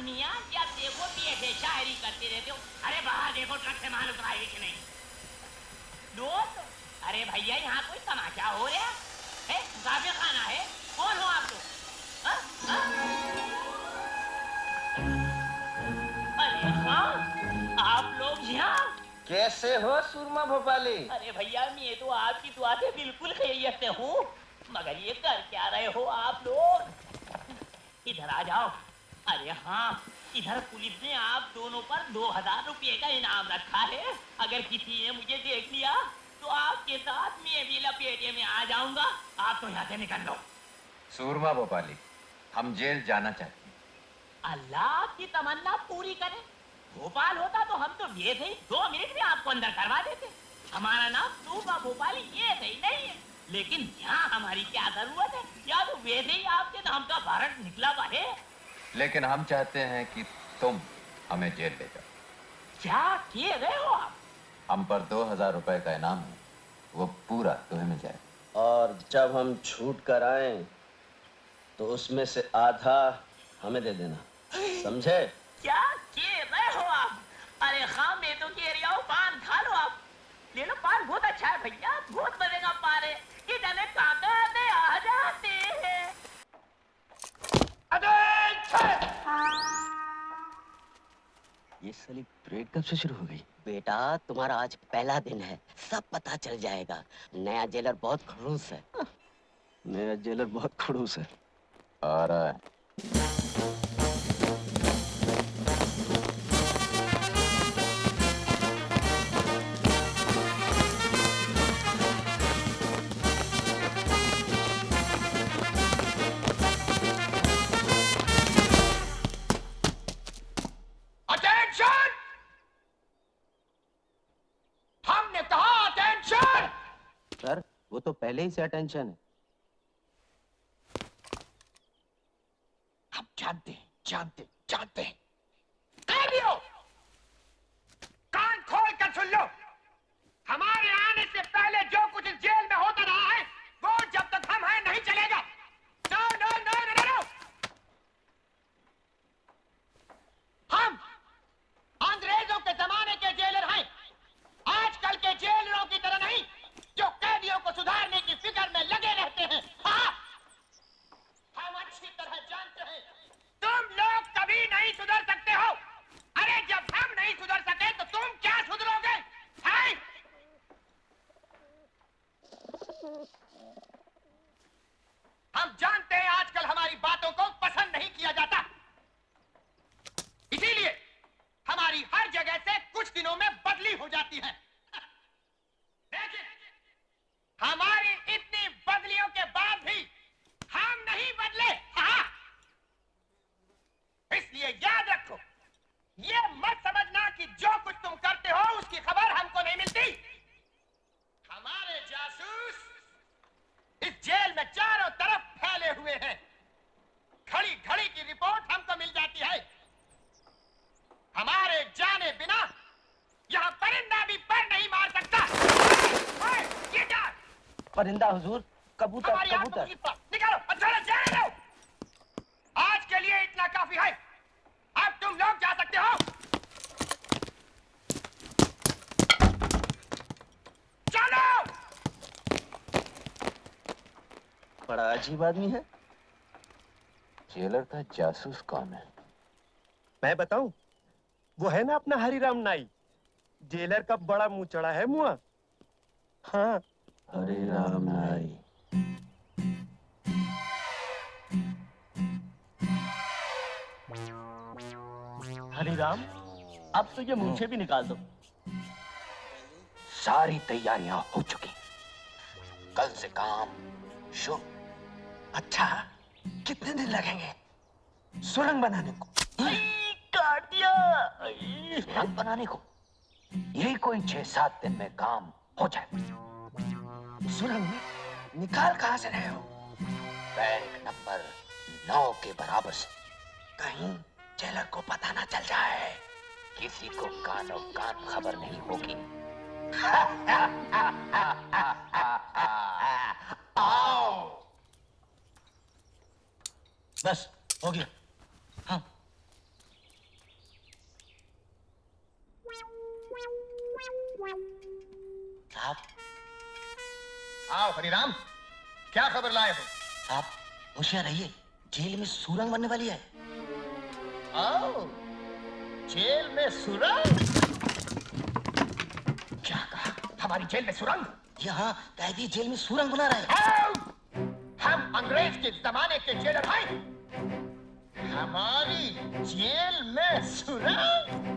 मियाँ, जब देखो भी ऐसे शायरी करते रहते हो। अरे बाहर देखो ट्रक से माल उतराएगी कि नहीं। दोस्त, अरे भैया यहाँ कोई तमाशा हो रहा है? मुसाफिर खाना है? कौन हो आप लोग? हाँ? अरे हाँ, आप लोग यहाँ? कैसे हो सुरमा भोपाली? अरे भैया मैं तो आपकी दुआ से बिल्कुल खैरियत से हूँ, मगर ये कर क्या रहे हो आप लोग? इधर आ जाओ। अरे हाँ, इधर पुलिस ने आप दोनों पर 2000 रुपये का इनाम रखा है। अगर किसी ने मुझे देख लिया तो आपके साथ मैं भी लपेटे में आ जाऊंगा। आप तो यहाँ से निकल लो। सूरमा भोपाली, हम जेल जाना चाहते हैं। अल्लाह की तमन्ना पूरी करे। भोपाल होता तो हम तो ये थे 2 मिनट में आपको अंदर करवा देते। हमारा नाम सूरमा भोपाली ये सही नहीं है, लेकिन यहाँ हमारी क्या जरूरत है? या तो वैसे ही आपके नाम का भारत निकला हुआ है। लेकिन हम चाहते हैं कि तुम हमें जेल ले जाओ। क्या किए गए हो आप? हम पर 2000 रुपए का इनाम है, वो पूरा तुम्हें मिल जाए। और जब हम छूट कर आए तो उसमें से आधा हमें दे देना, समझे? क्या किए गए हो आप? अरे हाँ मैं तो कह रही हूँ पान खा लो आप। ले लो पान, बहुत अच्छा है भैया, बहुत मजे का पान है। इतने ताकत आ जाते हैं। ये साली परेड कब से शुरू हो गई? बेटा तुम्हारा आज पहला दिन है, सब पता चल जाएगा। नया जेलर बहुत खड़ूस है। नया जेलर बहुत खड़ूस है। आ रहा है। सर वो तो पहले ही से अटेंशन है। हम जानते हैं। कैदियों, कान खोल कर सुन लो। हमारे आने से पहले जो कुछ इस जेल में होता रहा है, वो जब तक हम हैं नहीं चलेगा। No no no no no. हम अंग्रेजों के जमाने के जेलर हैं, आजकल के जेलरों की तरह नहीं, जो कैदियों को सुधारने की फिक्र में लगे रहते हैं। हाँ, हम अच्छी तरह जानते हैं तुम लोग कभी नहीं सुधर सकते हो। अरे जब हम नहीं सुधर सके तो तुम क्या सुधरोगे? हैं? हम जानते हैं आजकल हमारी बातों को पसंद नहीं किया जाता, इसीलिए हमारी हर जगह से कुछ दिनों में बदली हो जाती है। लेकिन हमारी इतनी बदलियों के बाद भी हम नहीं बदले। हाँ? इसलिए याद रखो, ये मत समझना कि जो कुछ तुम करते हो उसकी खबर हमको नहीं मिलती। हमारे जासूस इस जेल में चारों तरफ फैले हुए हैं। घड़ी घड़ी की रिपोर्ट हमको मिल जाती है। हमारे जाने बिना यहाँ परिंदा भी पर नहीं मार सकता। ओए, ये क्या? परिंदा हुजूर, कबूतर हमारी आंखों कबूतर। की चिप्पा, निकालो और चलो जाने दो। आज के लिए इतना काफी है, अब तुम लोग जा सकते हो। चलो। बड़ा अजीब आदमी है। जेलर का जासूस कौन है? मैं बताऊं, वो है ना अपना हरिराम नाई, जेलर का बड़ा मुंह चढ़ा है मुआ। हाँ, हरे राम नाई। हरिराम, अब तो ये मूंछें भी निकाल दो। सारी तैयारियां हो चुकी, कल से काम शुरू। अच्छा, कितने दिन लगेंगे सुरंग बनाने को? काट दिया। सुरंग बनाने को यही कोई 6-7 दिन में काम हो जाए। सुरंग में निकाल कहां से रहे हो? बैरिक नंबर 9 के बराबर से। कहीं जेलर को पता ना चल जाए। किसी को कानो कान खबर नहीं होगी। बस हो गया। हाँ, साहब आओ हरिराम, क्या खबर लाए हो? साहब होशियार रहिए, जेल में सुरंग बनने वाली है। आओ, जेल में सुरंग? क्या कहा? हमारी जेल में सुरंग? यहाँ कैदी जेल में सुरंग बना रहे हैं। आओ! हम अंग्रेज के जमाने के जेलर हैं। हमारी जेल में सुरंग?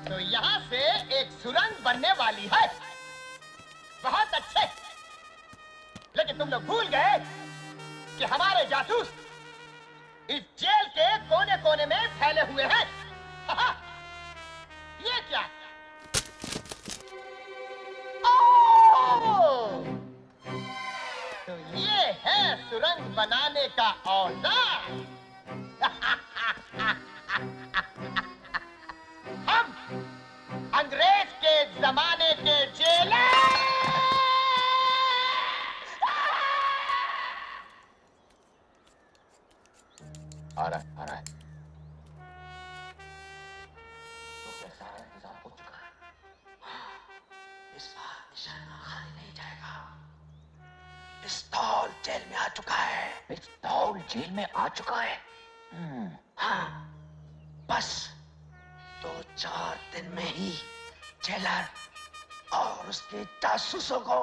तो यहाँ से एक सुरंग बनने वाली है। बहुत अच्छे, लेकिन तुम लोग भूल गए कि हमारे जासूस इस जेल के कोने कोने में फैले हुए हैं। ये क्या? ओह! तो ये है सुरंग बनाने का औजार। हम अंग्रेज के जमाने के जेलर। आ रहा है। तो क्या सारा इंतजाम हो चुका है? इस बार निशाना खाली नहीं जाएगा। पिस्तौल जेल में आ चुका है। पिस्तौल जेल में आ चुका है? हाँ, बस 2-4 दिन में ही जेलर और उसके जासूसों को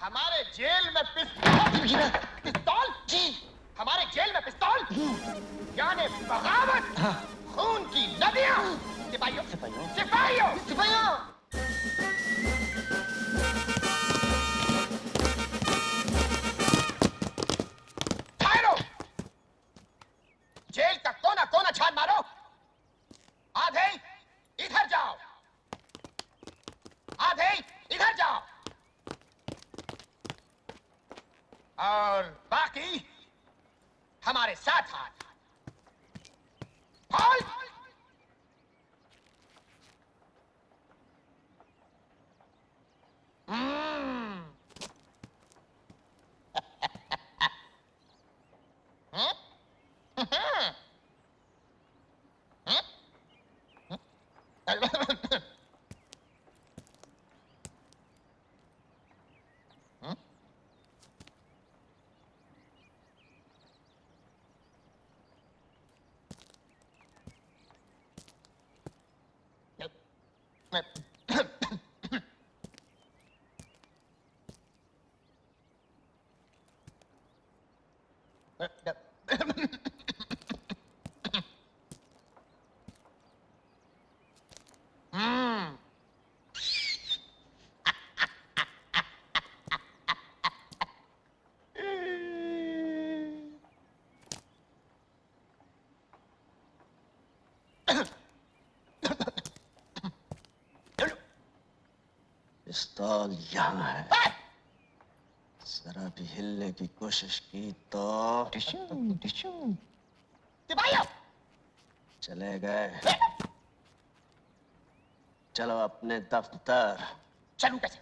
हमारे जेल में पिस्तौल? पिस्तौल? जी, हमारे जेल में पिस्तौल? यानी बगावत, खून की नदियां। सिपाहियों, सिपाहियों, सिपाहियों। ठहरो! जेल का कोना कोना छान मारो। आधे इधर जाओ, आधे इधर जाओ, और बाकी हमारे साथ हाथ। बोल! पिस्तौल यहाँ है। जरा भी हिलने की कोशिश की तो सिपाहियों! चले गए। चलो अपने दफ्तर। चलूं कैसे?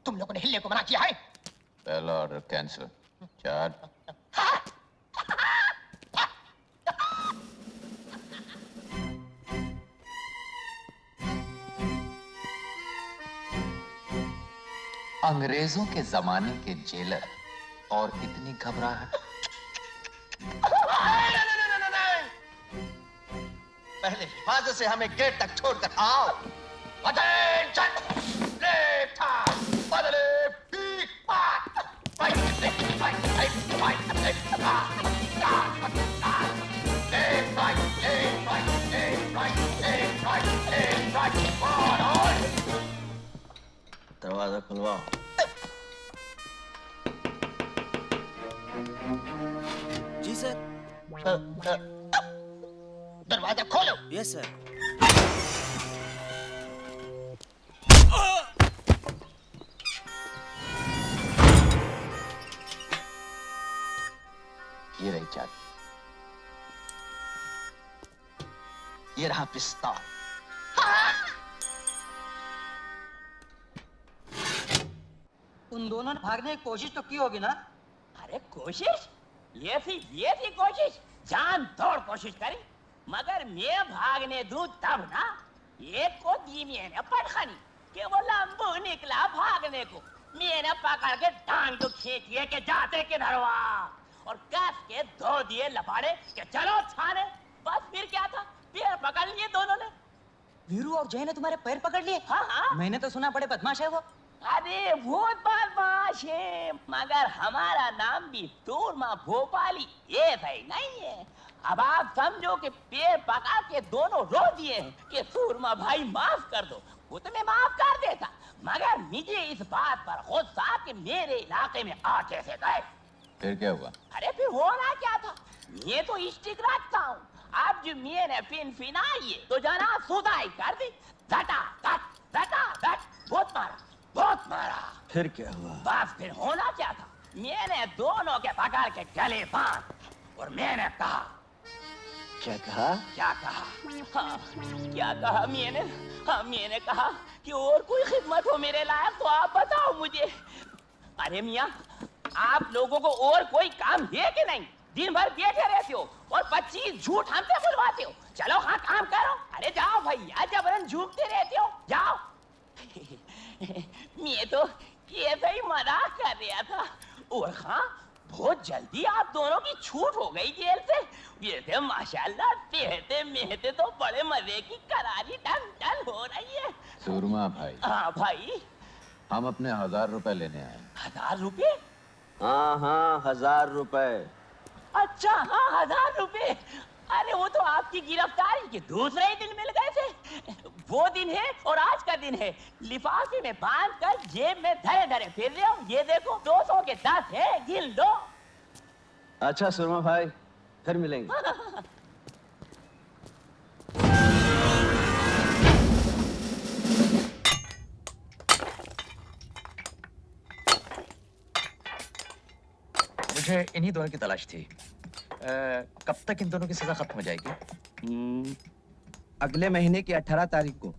तुम लोगों ने हिलने को मना किया है। पहला ऑर्डर कैंसिल। 4 अंग्रेजों के जमाने के जेलर और इतनी घबराहट। पहले हिफाजत से हमें गेट तक छोड़कर आओ। Attention! Left hand! बदले पीक पाक! Right, left, right, left, right, left, pass, pass, pass. Left, right, left, right, left, right, left, right, left, right. On, on. दरवाजा खुलवाओ। जी सर। दरवाजा खोलो। Yes sir. ये रही चाबी, ये रहा पिस्तौल। उन दोनों ने भागने की कोशिश तो की होगी ना? अरे कोशिश? ये थी कोशिश। जान तोड़ कोशिश करी, मगर मैं भागने दूं तब ना। एक को दी मैंने पटखनी कि वो लंबू निकला भागने को। मैंने पकड़ के टांग तो खींचिए के जाते किधर वहाँ, और कस के धो दिए लपाड़े कि चलो थाने। बस फिर क्या था, पैर पकड़ लिए दोनों ने। वीरू और जय ने तुम्हारे पैर पकड़ लिए? हाँ हाँ। मैंने तो सुना बड़े बदमाश है वो। अरे वो बदमाश है, मगर हमारा नाम भी सूरमा भोपाली ये सही नहीं है। अब आप समझो कि पैर पका के दोनों रो दिए हैं कि सूरमा भाई माफ कर दो। वो तो मैं माफ कर देता, मगर मुझे इस बात पर गुस्सा कि मेरे इलाके में आके से गए। फिर क्या हुआ? अरे फिर होना क्या था, मैं तो स्टिक रखता हूँ। अब जो मैंने पिन फिनाई तो जना सुधाई कर दी। धटा धट बहुत मारा। फिर क्या हुआ? बस फिर होना क्या था, मैंने दोनों के पकड़ के गले बांध और मैंने कहा। क्या कहा? हाँ, क्या कहा मैंने? हाँ, मैंने कहा कि और कोई खिदमत हो मेरे लायक तो आप बताओ मुझे। अरे मियाँ, आप लोगों को और कोई काम है कि नहीं? दिन भर बैठे रहते हो और 25 झूठ हमसे बुलवाते हो। चलो हाँ काम करो। अरे जाओ भैया, जबरन झूठते रहते हो, जाओ। मैं तो ऐसे ही मजाक कर रहा था। और हाँ, बहुत जल्दी आप दोनों की छूट हो गई जेल से। ये थे माशाल्लाह, सेहते मेहते तो बड़े मजे की करारी टन हो रही है। सूरमा भाई। हाँ भाई। हम अपने 1000 रुपए लेने आए। 1000 रुपए? हाँ 1000 रुपए। अच्छा हाँ, 1000 रुपए। अरे वो तो आपकी गिरफ्तारी के दूसरे ही दिन मिल गए थे। वो दिन है और आज का दिन है। लिफाफे में बांध कर जेब में धरे धरे फिर रहे हो। ये देखो 200 के 10 है, गिन लो। अच्छा सुरमा भाई, फिर मिलेंगे। मुझे इन्हीं दोनों की तलाश थी। कब तक इन दोनों की सजा खत्म हो जाएगी? अगले महीने की 18 तारीख को।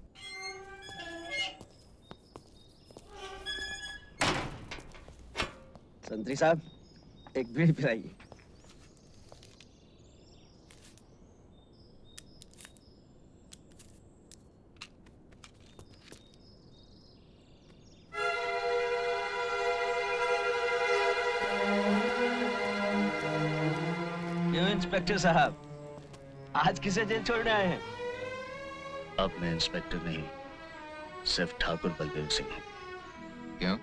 संतरी साहब, एक बीड़ी पिलाइए। इंस्पेक्टर साहब, आज किसे जेल छोड़ने आए हैं? अब मैं इंस्पेक्टर नहीं, सिर्फ ठाकुर बलदेव सिंह हूँ। क्यों?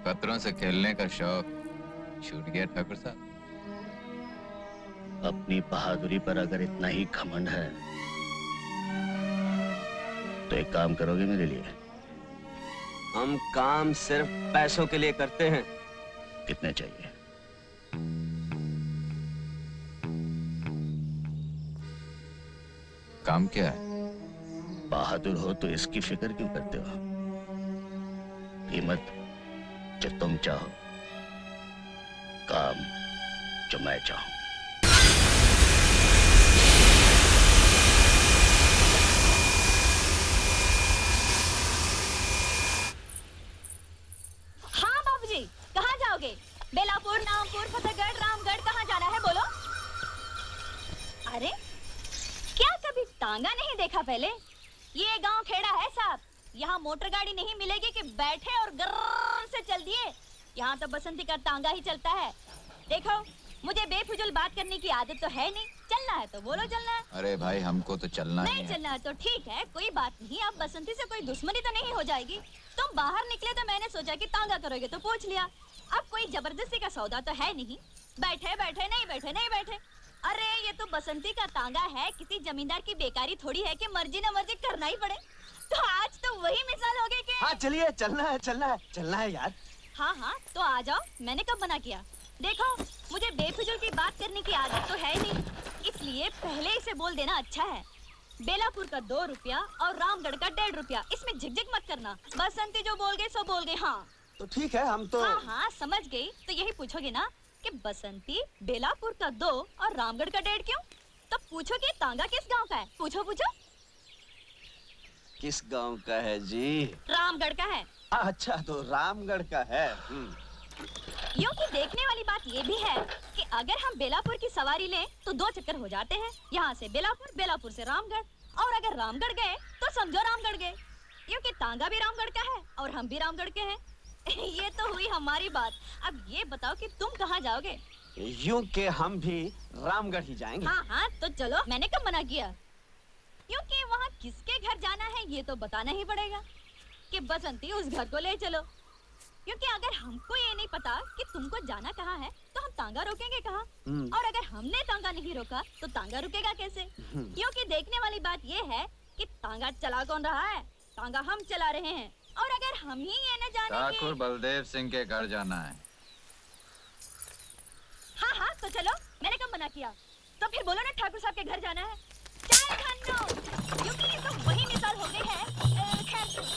खतरों से खेलने का शौक छूट गया ठाकुर साहब? अपनी बहादुरी पर अगर इतना ही घमंड है तो एक काम करोगे मेरे लिए? हम काम सिर्फ पैसों के लिए करते हैं। कितने चाहिए? काम क्या है? बहादुर हो तो इसकी फिक्र क्यों करते हो? कीमत जो तुम चाहो, काम जो मैं चाहूं। हाँ बाबूजी, कहाँ जाओगे? बेलापुर, नामपुर, फतेहगढ़, रामगढ़, कहाँ जाना है बोलो? अरे क्या कभी तांगा नहीं देखा पहले? ये गांव खेड़ा है साहब, यहाँ मोटर गाड़ी नहीं मिलेगी कि बैठे और गर्र से चल दिए। यहाँ तो बसंती का तांगा ही चलता है। देखो, मुझे बेफिजूल बात करने की आदत तो है नहीं। चलना है तो बोलो चलना है। अरे भाई, हमको तो चलना ही नहीं है। चलना है तो ठीक है, कोई बात नहीं। अब बसंती से कोई दुश्मनी तो नहीं हो जाएगी। तुम बाहर निकले तो मैंने सोचा कि तांगा करोगे तो पूछ लिया। अब कोई जबरदस्ती का सौदा तो है नहीं। बैठे बैठे नहीं बैठे नहीं बैठे। अरे ये तो बसंती का तांगा है, किसी जमींदार की बेकारी थोड़ी है कि मर्जी न मर्जी करना ही पड़े। तो आज तो वही मिसाल हो गई कि हाँ चलिए, चलना है यार। हाँ हाँ तो आ जाओ, मैंने कब मना किया? देखो, मुझे बेफिजूल की बात करने की आदत तो है नहीं, इसलिए पहले ही से बोल देना अच्छा है। बेलापुर का 2 रुपया और रामगढ़ का 1.5 रुपया, इसमें झिकझिक मत करना। बसंती जो बोल गई सो बोल गई। हाँ तो ठीक है, हम तो हाँ हाँ समझ गई। तो यही पूछोगे ना कि बसंती बेलापुर का 2 और रामगढ़ का 1.5 क्यों? तो पूछो कि तांगा किस गांव का है? पूछो पूछो। किस गांव का है जी? रामगढ़ का है। अच्छा, तो रामगढ़ का है। यूं कि देखने वाली बात ये भी है कि अगर हम बेलापुर की सवारी लें तो 2 चक्कर हो जाते हैं। यहाँ से बेलापुर, बेलापुर से रामगढ़, और अगर रामगढ़ गए तो समझो रामगढ़ गए। यूं कि तांगा भी रामगढ़ का है और हम भी रामगढ़ के हैं। ये तो हुई हमारी बात। अब ये बताओ कि तुम कहाँ जाओगे? यूं के हम भी रामगढ़ ही जाएंगे। हाँ हाँ, तो चलो, मैंने कब मना किया? क्योंकि वहाँ किसके घर जाना है ये तो बताना ही पड़ेगा कि बसंती उस घर को ले चलो। क्योंकि अगर हमको ये नहीं पता कि तुमको जाना कहाँ है तो हम तांगा रोकेंगे कहाँ? और अगर हमने तांगा नहीं रोका तो तांगा रुकेगा कैसे? क्योंकि देखने वाली बात ये है कि तांगा चला कौन रहा है? तांगा हम चला रहे हैं। और अगर हम ही ये न जाने ठाकुर बलदेव सिंह के घर जाना है। हाँ हाँ, तो चलो, मैंने कब मना किया? तो फिर बोलो ना ठाकुर साहब के घर जाना है। चल धन्नो, क्योंकि ये तो वही मिसाल हो गई है। खैर छोड़ो,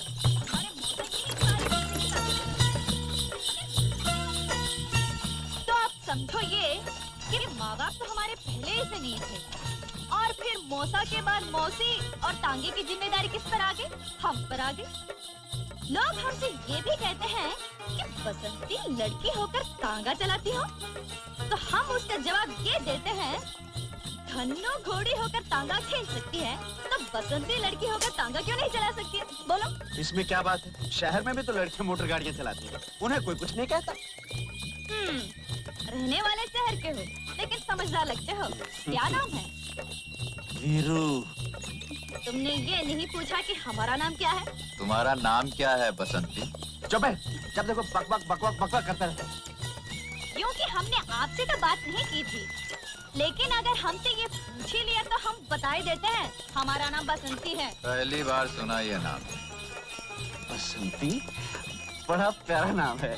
हमारे मौसा की ही तो आप समझो ये कि माँ बाप तो हमारे पहले ही से नहीं थे, और फिर मौसा के बाद मौसी और तांगे की जिम्मेदारी किस पर आ गई? हम पर आ गई। लोग हमसे ये भी कहते हैं कि बसंती लड़की होकर तांगा चलाती हो, तो हम उसका जवाब ये देते हैं, धन्नो घोड़ी होकर तांगा खेल सकती है तो बसंती लड़की होकर तांगा क्यों नहीं चला सकती है? बोलो। इसमें क्या बात है? शहर में भी तो लड़के मोटर गाड़ियां चलाती हैं, उन्हें कोई कुछ नहीं कहता। रहने वाले शहर के हो लेकिन समझदार लगते हो। क्या नाम है? वीरू। तुमने ये नहीं पूछा कि हमारा नाम क्या है? तुम्हारा नाम क्या है बसंती? चुप है, जब देखो बक बक बक बक बक करता रहता है। क्योंकि हमने आपसे तो बात नहीं की थी, लेकिन अगर हमसे ये पूछ ही लिया तो हम बता ही देते हैं, हमारा नाम बसंती है। पहली बार सुना ये नाम। बसंती? बड़ा प्यारा नाम है।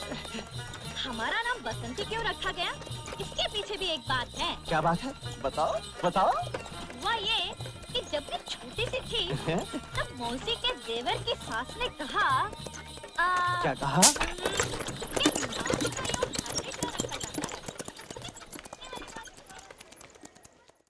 हमारा नाम बसंती क्यों रखा गया? इसके पीछे भी एक बात है। क्या बात है? बताओ बताओ। हुआ ये कि जब मैं छोटी सी थी तब मौसी के देवर की सास ने कहा क्या कहा? कि